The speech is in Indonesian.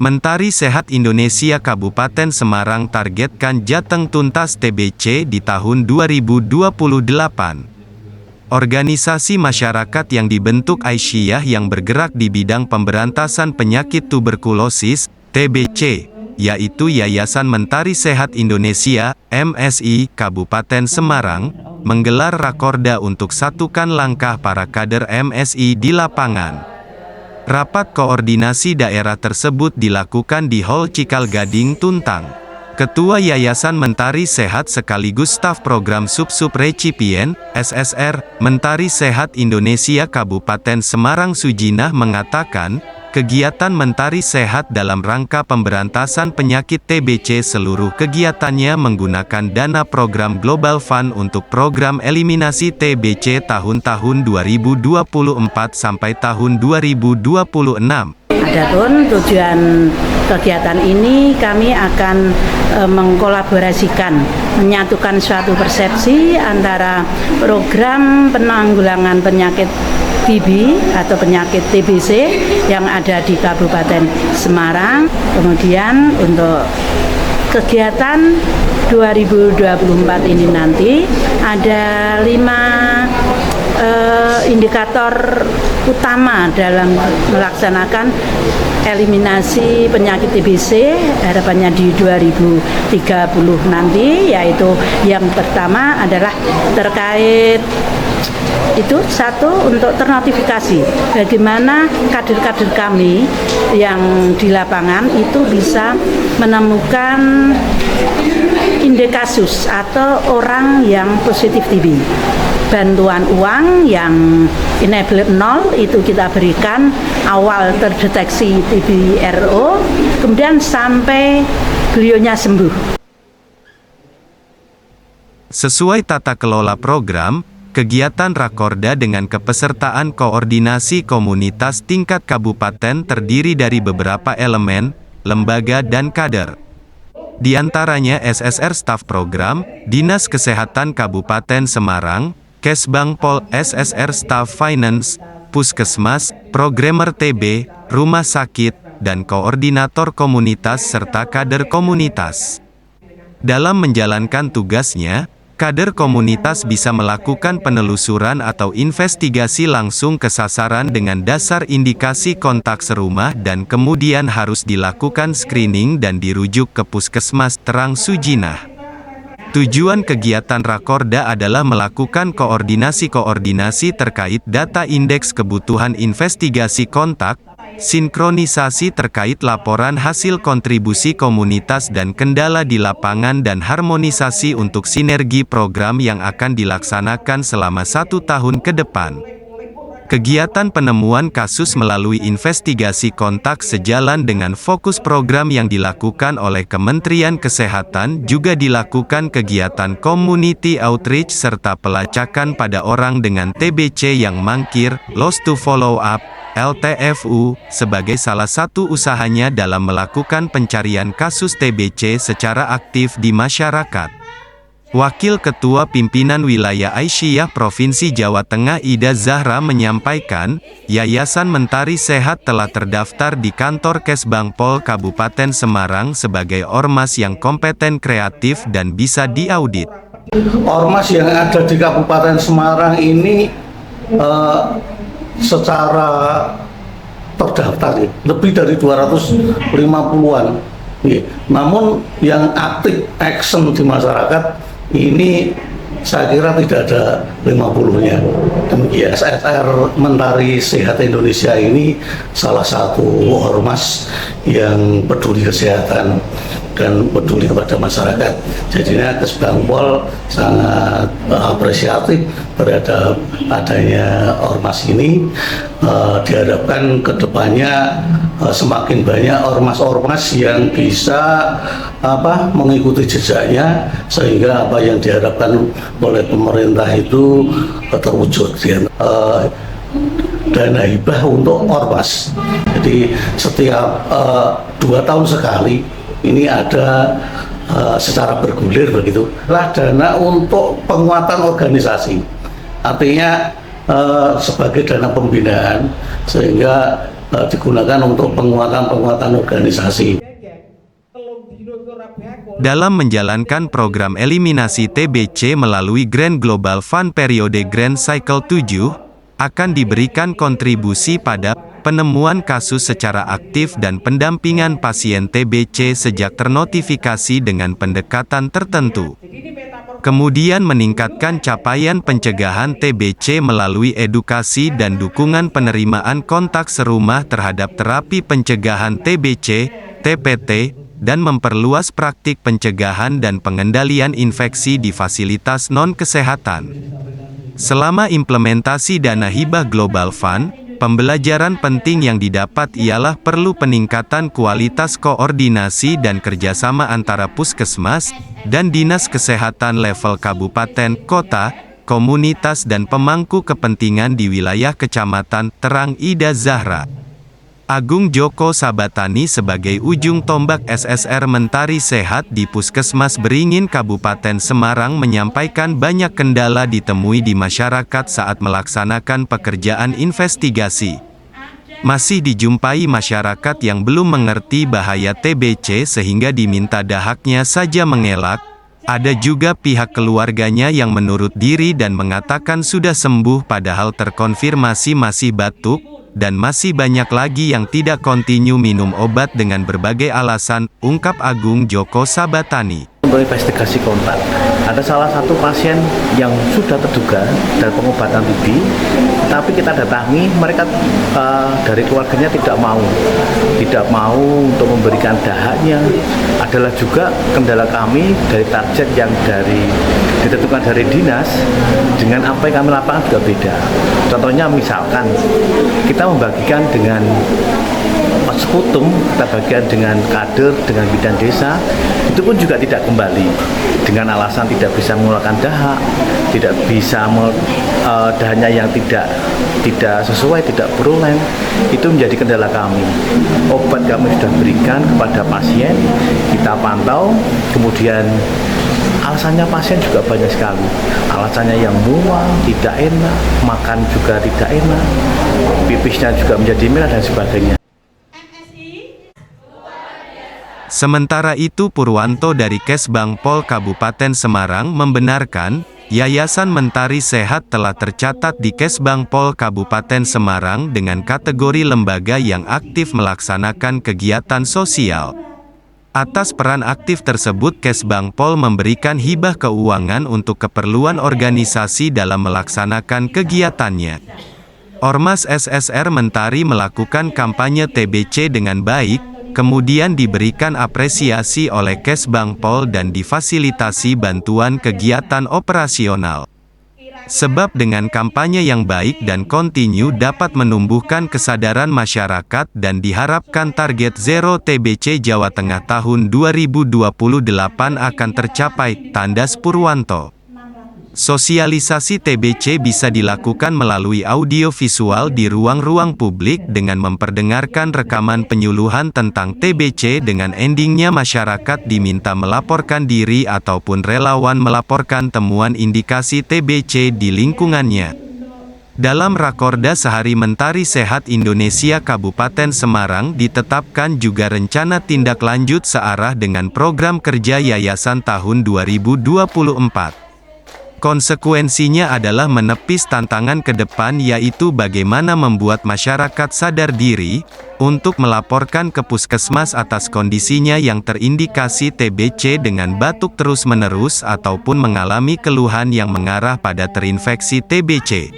Mentari Sehat Indonesia Kabupaten Semarang targetkan jateng tuntas TBC di tahun 2028. Organisasi masyarakat yang dibentuk Aisyah yang bergerak di bidang pemberantasan penyakit tuberkulosis, TBC, yaitu Yayasan Mentari Sehat Indonesia, MSI, Kabupaten Semarang, menggelar rakorda untuk satukan langkah para kader MSI di lapangan. Rapat koordinasi daerah tersebut dilakukan di Hall Cikal Gading, Tuntang. Ketua Yayasan Mentari Sehat sekaligus staf program Sub-Sub Recipien, SSR, Mentari Sehat Indonesia Kabupaten Semarang Sujinah mengatakan, kegiatan Mentari Sehat dalam rangka pemberantasan penyakit TBC seluruh kegiatannya menggunakan dana program Global Fund untuk program eliminasi TBC tahun-tahun 2024 sampai tahun 2026. Adapun tujuan kegiatan ini kami akan mengkolaborasikan, menyatukan suatu persepsi antara program penanggulangan penyakit TB atau penyakit TBC yang ada di Kabupaten Semarang. Kemudian untuk kegiatan 2024 ini nanti ada 5 indikator utama dalam melaksanakan eliminasi penyakit TBC harapannya di 2030 nanti, yaitu yang pertama adalah terkait itu satu untuk ternotifikasi bagaimana kader-kader kami yang di lapangan itu bisa menemukan indeks kasus atau orang yang positif TB. Bantuan uang yang enabler 0 itu kita berikan awal terdeteksi TB RO, kemudian sampai beliaunya sembuh. Sesuai tata kelola program, kegiatan Rakorda dengan kepesertaan koordinasi komunitas tingkat kabupaten terdiri dari beberapa elemen, lembaga dan kader. Di antaranya SSR Staf Program, Dinas Kesehatan Kabupaten Semarang, Kesbangpol, SSR Staff Finance, Puskesmas, Programmer TB, Rumah Sakit, dan Koordinator Komunitas serta kader komunitas. Dalam menjalankan tugasnya, kader komunitas bisa melakukan penelusuran atau investigasi langsung ke sasaran dengan dasar indikasi kontak serumah dan kemudian harus dilakukan screening dan dirujuk ke Puskesmas Terang Sujinah. Tujuan kegiatan Rakorda adalah melakukan koordinasi terkait data indeks kebutuhan investigasi kontak, sinkronisasi terkait laporan hasil kontribusi komunitas dan kendala di lapangan dan harmonisasi untuk sinergi program yang akan dilaksanakan selama 1 tahun ke depan. Kegiatan penemuan kasus melalui investigasi kontak sejalan dengan fokus program yang dilakukan oleh Kementerian Kesehatan, juga dilakukan kegiatan community outreach serta pelacakan pada orang dengan TBC yang mangkir, lost to follow up, LTFU, sebagai salah satu usahanya dalam melakukan pencarian kasus TBC secara aktif di masyarakat. Wakil Ketua Pimpinan Wilayah Aisyah Provinsi Jawa Tengah Ida Zahra menyampaikan, Yayasan Mentari Sehat telah terdaftar di kantor Kesbangpol Kabupaten Semarang sebagai ormas yang kompeten, kreatif dan bisa diaudit. Ormas yang ada di Kabupaten Semarang ini secara terdaftar lebih dari 250-an. Namun yang aktif action di masyarakat ini saya kira tidak ada 50-nya. Demikian, SSR Mentari Sehat Indonesia ini salah satu ormas yang peduli kesehatan dan peduli kepada masyarakat. Jadinya Kesbangpol sangat apresiatif terhadap adanya ormas ini. Diharapkan kedepannya semakin banyak ormas-ormas yang bisa mengikuti jejaknya, sehingga apa yang diharapkan oleh pemerintah itu terwujud. Dana hibah untuk ormas. Jadi setiap 2 tahun sekali ini ada secara bergulir begitu lah dana untuk penguatan organisasi, artinya sebagai dana pembinaan, sehingga digunakan untuk penguatan organisasi. Dalam menjalankan program eliminasi TBC melalui Grand Global Fund periode Grand Cycle 7, akan diberikan kontribusi pada penemuan kasus secara aktif dan pendampingan pasien TBC sejak ternotifikasi dengan pendekatan tertentu. Kemudian meningkatkan capaian pencegahan TBC melalui edukasi dan dukungan penerimaan kontak serumah terhadap terapi pencegahan TBC, TPT, dan memperluas praktik pencegahan dan pengendalian infeksi di fasilitas non-kesehatan. Selama implementasi dana hibah Global Fund, pembelajaran penting yang didapat ialah perlu peningkatan kualitas koordinasi dan kerjasama antara puskesmas dan dinas kesehatan level kabupaten, kota, komunitas dan pemangku kepentingan di wilayah Kecamatan Terang Ida Zahra. Agung Joko Sabatani sebagai ujung tombak SSR Mentari Sehat di Puskesmas Beringin Kabupaten Semarang menyampaikan banyak kendala ditemui di masyarakat saat melaksanakan pekerjaan investigasi. Masih dijumpai masyarakat yang belum mengerti bahaya TBC sehingga diminta dahaknya saja mengelak. Ada juga pihak keluarganya yang menurut diri dan mengatakan sudah sembuh padahal terkonfirmasi masih batuk, dan masih banyak lagi yang tidak kontinu minum obat dengan berbagai alasan, ungkap Agung Joko Sabatani. Untuk investigasi kontak, ada salah satu pasien yang sudah terduga dari pengobatan TB, tapi kita datangi, mereka dari keluarganya tidak mau untuk memberikan dahaknya. Adalah juga kendala kami dari target yang ditentukan dari dinas dengan apa yang kami lakukan juga beda. Contohnya misalkan kita membagikan dengan sekutum, kita bagian dengan kader, dengan bidan desa, itu pun juga tidak kembali dengan alasan tidak bisa mengeluarkan dahak, tidak bisa dahaknya yang tidak sesuai, tidak berulang. Itu menjadi kendala kami. Obat kami sudah berikan kepada pasien, kita pantau, kemudian alasannya pasien juga banyak sekali. Alasannya yang mual, tidak enak, makan juga tidak enak, pipisnya juga menjadi merah dan sebagainya. Sementara itu Purwanto dari Kesbang Pol Kabupaten Semarang membenarkan, Yayasan Mentari Sehat telah tercatat di Kesbang Pol Kabupaten Semarang dengan kategori lembaga yang aktif melaksanakan kegiatan sosial. Atas peran aktif tersebut Kesbang Pol memberikan hibah keuangan untuk keperluan organisasi dalam melaksanakan kegiatannya. Ormas SSR Mentari melakukan kampanye TBC dengan baik, kemudian diberikan apresiasi oleh Kesbang Pol dan difasilitasi bantuan kegiatan operasional. Sebab dengan kampanye yang baik dan kontinu dapat menumbuhkan kesadaran masyarakat dan diharapkan target Zero TBC Jawa Tengah tahun 2028 akan tercapai, tandas Purwanto. Sosialisasi TBC bisa dilakukan melalui audio visual di ruang-ruang publik dengan memperdengarkan rekaman penyuluhan tentang TBC dengan endingnya masyarakat diminta melaporkan diri ataupun relawan melaporkan temuan indikasi TBC di lingkungannya. Dalam Rakorda Sehari Mentari Sehat Indonesia Kabupaten Semarang ditetapkan juga rencana tindak lanjut searah dengan program kerja yayasan tahun 2024. Konsekuensinya adalah menepis tantangan ke depan yaitu bagaimana membuat masyarakat sadar diri, untuk melaporkan ke puskesmas atas kondisinya yang terindikasi TBC dengan batuk terus-menerus ataupun mengalami keluhan yang mengarah pada terinfeksi TBC.